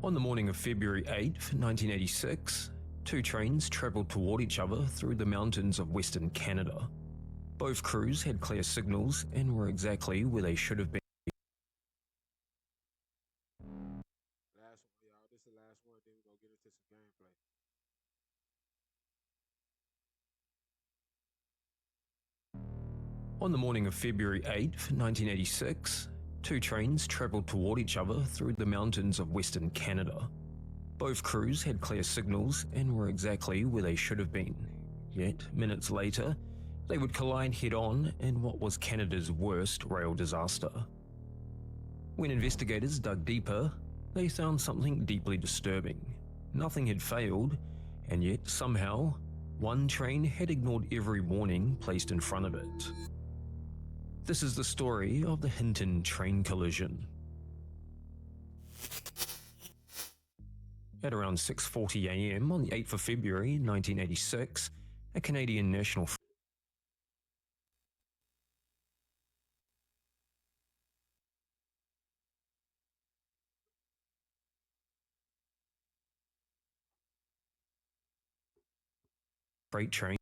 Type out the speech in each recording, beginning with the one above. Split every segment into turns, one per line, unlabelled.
On the morning of February 8, 1986, two trains travelled toward each other through the mountains of Western Canada. Both crews had clear signals and were exactly where they should have been.
Last one, y'all. This is the last one. Then we're gonna get into some gameplay.
On the morning of February 8, 1986, two trains travelled toward each other through the mountains of Western Canada. Both crews had clear signals and were exactly where they should have been. Yet, minutes later, they would collide head-on in what was Canada's worst rail disaster. When investigators dug deeper, they found something deeply disturbing. Nothing had failed, and yet somehow, one train had ignored every warning placed in front of it. This is the story of the Hinton train collision. At around 6:40 a.m. on the 8th of February 1986, a Canadian national freight train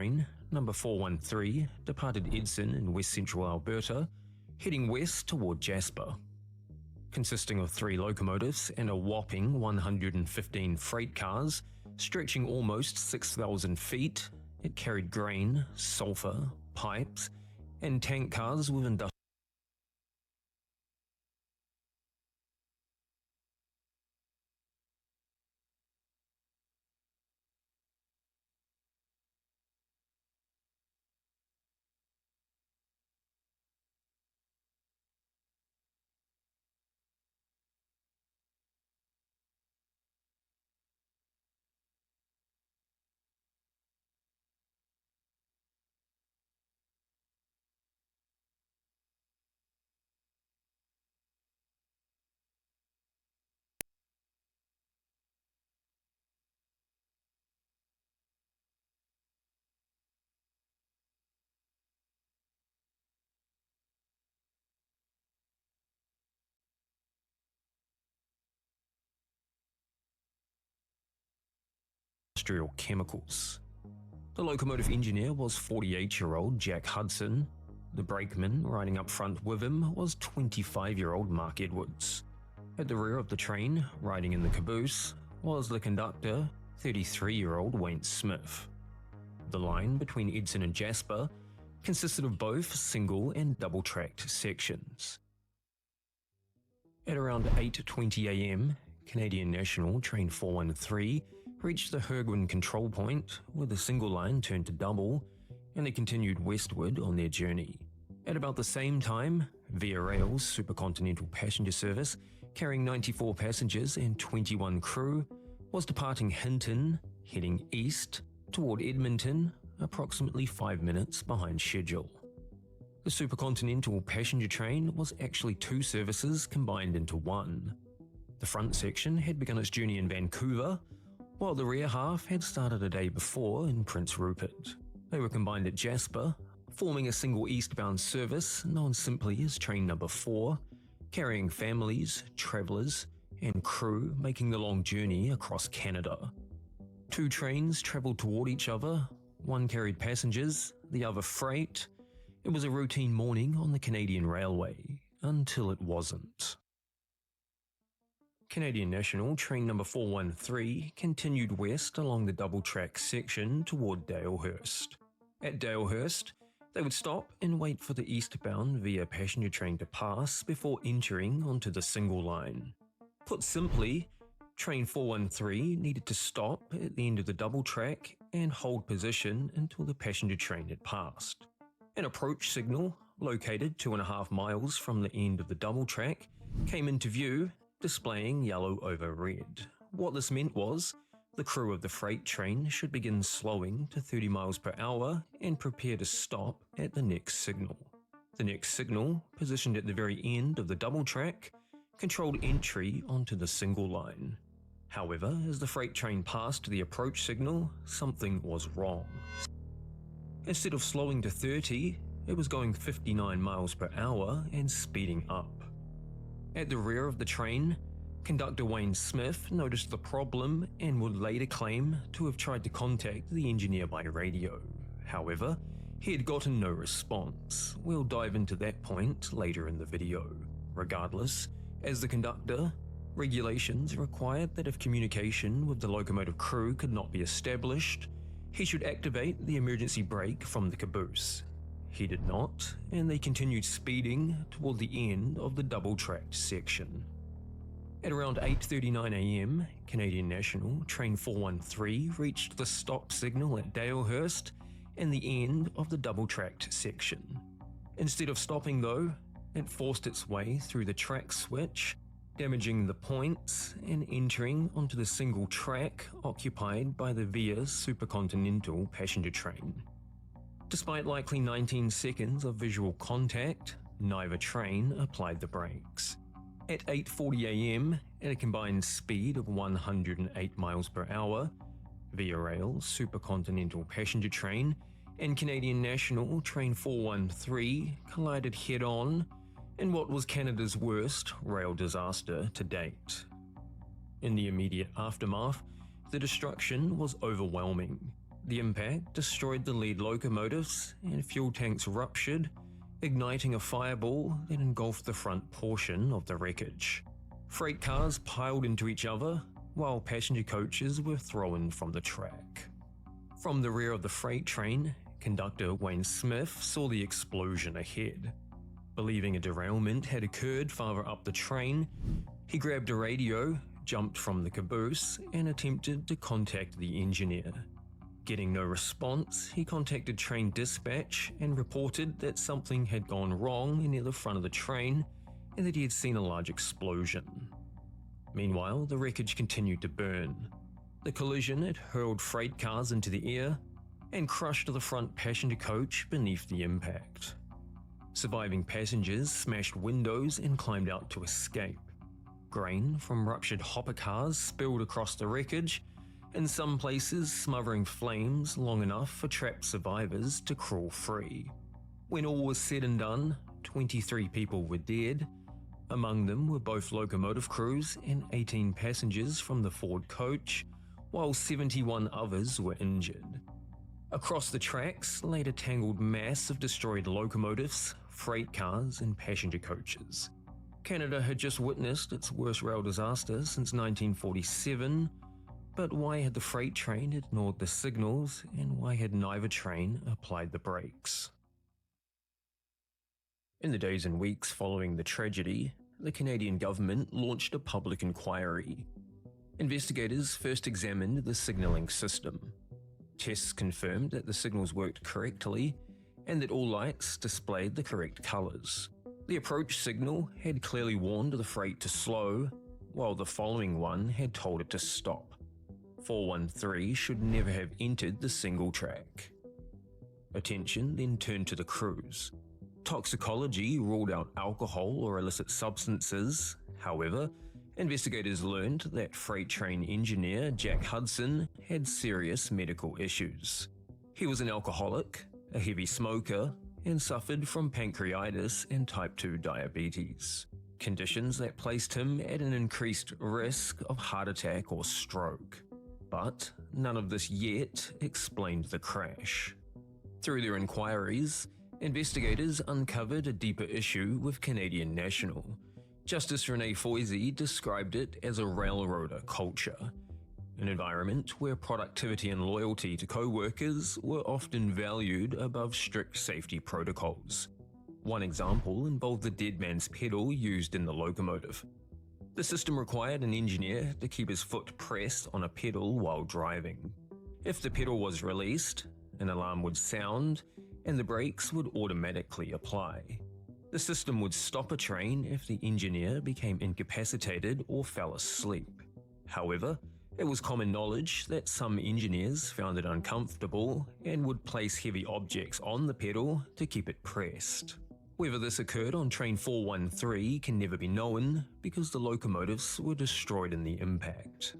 train, number 413, departed Edson in west-central Alberta, heading west toward Jasper. Consisting of 3 locomotives and a whopping 115 freight cars, stretching almost 6,000 feet, it carried grain, sulfur, pipes, and tank cars with industrial chemicals. The locomotive engineer was 48-year-old Jack Hudson. The brakeman riding up front with him was 25-year-old Mark Edwards. At the rear of the train, riding in the caboose, was the conductor, 33-year-old Wayne Smith. The line between Edson and Jasper consisted of both single and double-tracked sections. At around 8:20 a.m., Canadian National Train 413 reached the Hergwin control point, where the single line turned to double, and they continued westward on their journey. At about the same time, Via Rail's supercontinental passenger service, carrying 94 passengers and 21 crew, was departing Hinton, heading east toward Edmonton, approximately 5 minutes behind schedule. The supercontinental passenger train was actually 2 services combined into one. The front section had begun its journey in Vancouver, while the rear half had started a day before in Prince Rupert. They were combined at Jasper, forming a single eastbound service known simply as Train Number 4, carrying families, travellers, and crew making the long journey across Canada. 2 trains travelled toward each other, one carried passengers, the other freight. It was a routine morning on the Canadian Railway, until it wasn't. Canadian National Train Number 413 continued west along the double-track section toward Dalehurst. At Dalehurst, they would stop and wait for the eastbound Via passenger train to pass before entering onto the single line. Put simply, Train 413 needed to stop at the end of the double track and hold position until the passenger train had passed. An approach signal, located 2.5 miles from the end of the double track, came into view, displaying yellow over red. What this meant was, the crew of the freight train should begin slowing to 30 miles per hour and prepare to stop at the next signal. The next signal, positioned at the very end of the double track, controlled entry onto the single line. However, as the freight train passed the approach signal, something was wrong. Instead of slowing to 30, it was going 59 miles per hour and speeding up. At the rear of the train, conductor Wayne Smith noticed the problem and would later claim to have tried to contact the engineer by radio. However, he had gotten no response. We'll dive into that point later in the video. Regardless, as the conductor, regulations required that if communication with the locomotive crew could not be established, he should activate the emergency brake from the caboose. He did not, and they continued speeding toward the end of the double-tracked section. At around 8:39 a.m., Canadian National Train 413 reached the stop signal at Dalehurst and the end of the double-tracked section. Instead of stopping though, it forced its way through the track switch, damaging the points and entering onto the single track occupied by the Via supercontinental passenger train. Despite likely 19 seconds of visual contact, neither train applied the brakes. At 8:40 a.m., at a combined speed of 108 miles per hour, Via Rail supercontinental passenger train and Canadian National Train 413 collided head-on in what was Canada's worst rail disaster to date. In the immediate aftermath, the destruction was overwhelming. The impact destroyed the lead locomotives and fuel tanks ruptured, igniting a fireball that engulfed the front portion of the wreckage. Freight cars piled into each other, while passenger coaches were thrown from the track. From the rear of the freight train, conductor Wayne Smith saw the explosion ahead. Believing a derailment had occurred farther up the train, he grabbed a radio, jumped from the caboose, and attempted to contact the engineer. Getting no response, he contacted train dispatch and reported that something had gone wrong near the front of the train and that he had seen a large explosion. Meanwhile, the wreckage continued to burn. The collision had hurled freight cars into the air and crushed the front passenger coach beneath the impact. Surviving passengers smashed windows and climbed out to escape. Grain from ruptured hopper cars spilled across the wreckage, in some places smothering flames long enough for trapped survivors to crawl free. When all was said and done, 23 people were dead. Among them were both locomotive crews and 18 passengers from the Ford coach, while 71 others were injured. Across the tracks laid a tangled mass of destroyed locomotives, freight cars, and passenger coaches. Canada had just witnessed its worst rail disaster since 1947, but why had the freight train ignored the signals, and why had neither train applied the brakes? In the days and weeks following the tragedy, the Canadian government launched a public inquiry. Investigators first examined the signalling system. Tests confirmed that the signals worked correctly and that all lights displayed the correct colours. The approach signal had clearly warned the freight to slow, while the following one had told it to stop. 413 should never have entered the single track. Attention then turned to the crews. Toxicology ruled out alcohol or illicit substances. However, investigators learned that freight train engineer Jack Hudson had serious medical issues. He was an alcoholic, a heavy smoker, and suffered from pancreatitis and type 2 diabetes, conditions that placed him at an increased risk of heart attack or stroke. But none of this yet explained the crash. Through their inquiries, investigators uncovered a deeper issue with Canadian National. Justice Renee Foisey described it as a railroader culture, an environment where productivity and loyalty to co-workers were often valued above strict safety protocols. One example involved the dead man's pedal used in the locomotive. The system required an engineer to keep his foot pressed on a pedal while driving. If the pedal was released, an alarm would sound, and the brakes would automatically apply. The system would stop a train if the engineer became incapacitated or fell asleep. However, it was common knowledge that some engineers found it uncomfortable and would place heavy objects on the pedal to keep it pressed. Whether this occurred on train 413 can never be known because the locomotives were destroyed in the impact.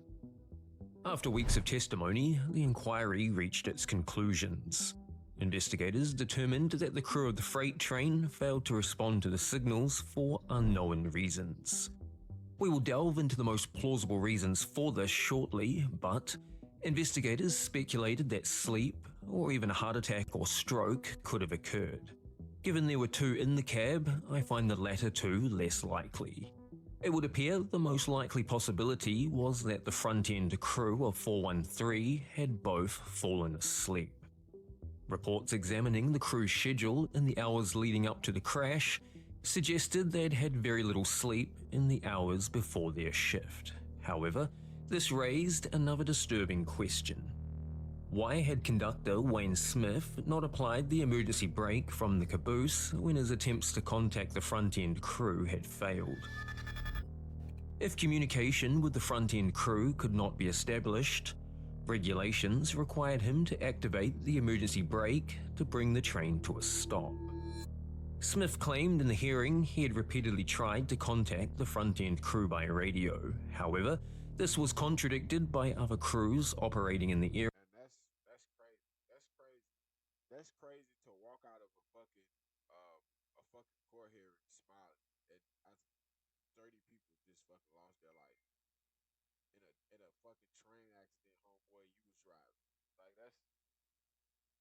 After weeks of testimony, the inquiry reached its conclusions. Investigators determined that the crew of the freight train failed to respond to the signals for unknown reasons. We will delve into the most plausible reasons for this shortly, but investigators speculated that sleep, or even a heart attack or stroke, could have occurred. Given there were two in the cab, I find the latter two less likely. It would appear the most likely possibility was that the front-end crew of 413 had both fallen asleep. Reports examining the crew's schedule in the hours leading up to the crash suggested they'd had very little sleep in the hours before their shift. However, this raised another disturbing question. Why had conductor Wayne Smith not applied the emergency brake from the caboose when his attempts to contact the front-end crew had failed? If communication with the front-end crew could not be established, regulations required him to activate the emergency brake to bring the train to a stop. Smith claimed in the hearing he had repeatedly tried to contact the front-end crew by radio. However, this was contradicted by other crews operating in the area.
And that's crazy. That's crazy. That's crazy to walk out of a fucking court hearing smiling, and 30 people just fucking lost their life in a fucking train accident, homeboy. You was driving. Like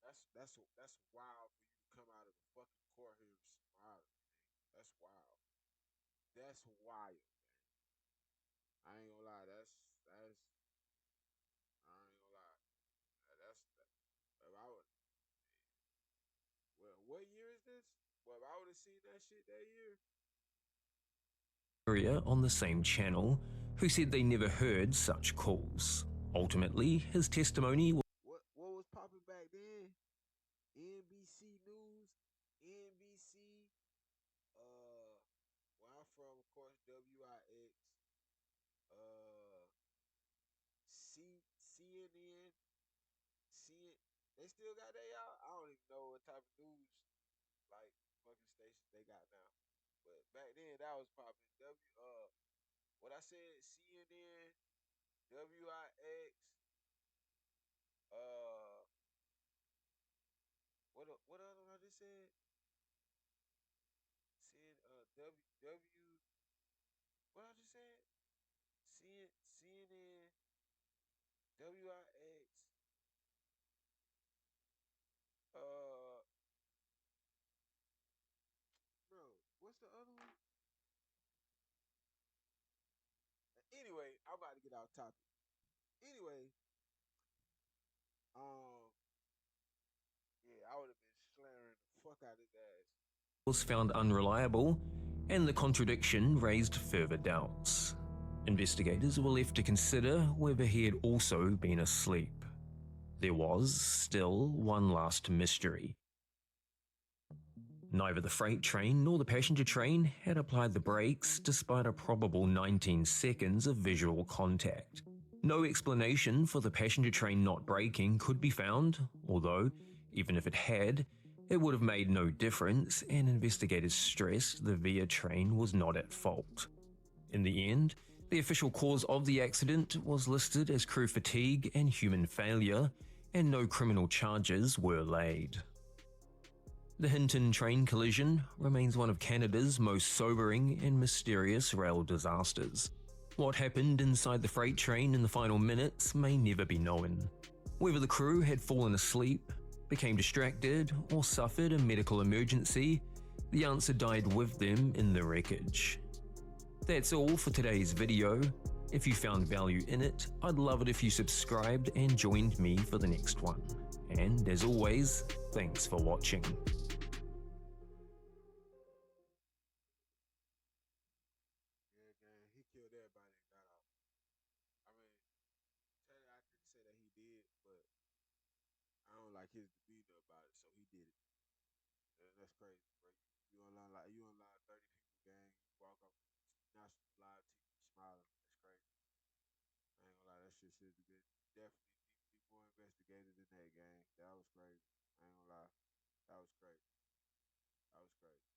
That's wild for you to come out of the fucking court here smiling, man. That's wild. That's wild, man. I ain't gonna lie. That's I ain't gonna lie. That's that. If I would, well, what year is this? Well, if I would have seen that shit that year,
area on the same channel who said they never heard such calls. Ultimately, his testimony
what was popping back then? NBC News, NBC, where I'm from, of course, WIX, uh, CNN, they still got they out. I don't even know what type of news like fucking stations they got now. But back then that was popping. What I said, CNN, WIX, uh, what other one I just said? CN, what I just said? CNN, WIX, uh, bro, what's the other one? Anyway, I'm about to get off topic. Anyway, um, yeah, I would have been slamming the fuck out of his ass.
was found unreliable, and the contradiction raised further doubts. Investigators were left to consider whether he had also been asleep. There was still one last mystery. Neither the freight train nor the passenger train had applied the brakes despite a probable 19 seconds of visual contact. No explanation for the passenger train not braking could be found, although, even if it had, it would have made no difference, and investigators stressed the VIA train was not at fault. In the end, the official cause of the accident was listed as crew fatigue and human failure, and no criminal charges were laid. The Hinton train collision remains one of Canada's most sobering and mysterious rail disasters. What happened inside the freight train in the final minutes may never be known. Whether the crew had fallen asleep, became distracted, or suffered a medical emergency, the answer died with them in the wreckage. That's all for today's video. If you found value in it, I'd love it if you subscribed and joined me for the next one. And as always, thanks for watching.
Yeah, gang, he killed everybody and got out. I mean, technically I could say that he did, but I don't like his demeanor about it, so he did it. That's crazy, bro. You unline 30 people, gang. You walk up national live TV smiling. That's crazy. I ain't gonna lie, that shit should have been definitely deeply more investigated than that, gang. That was crazy. I ain't gonna lie. That was crazy. That was crazy.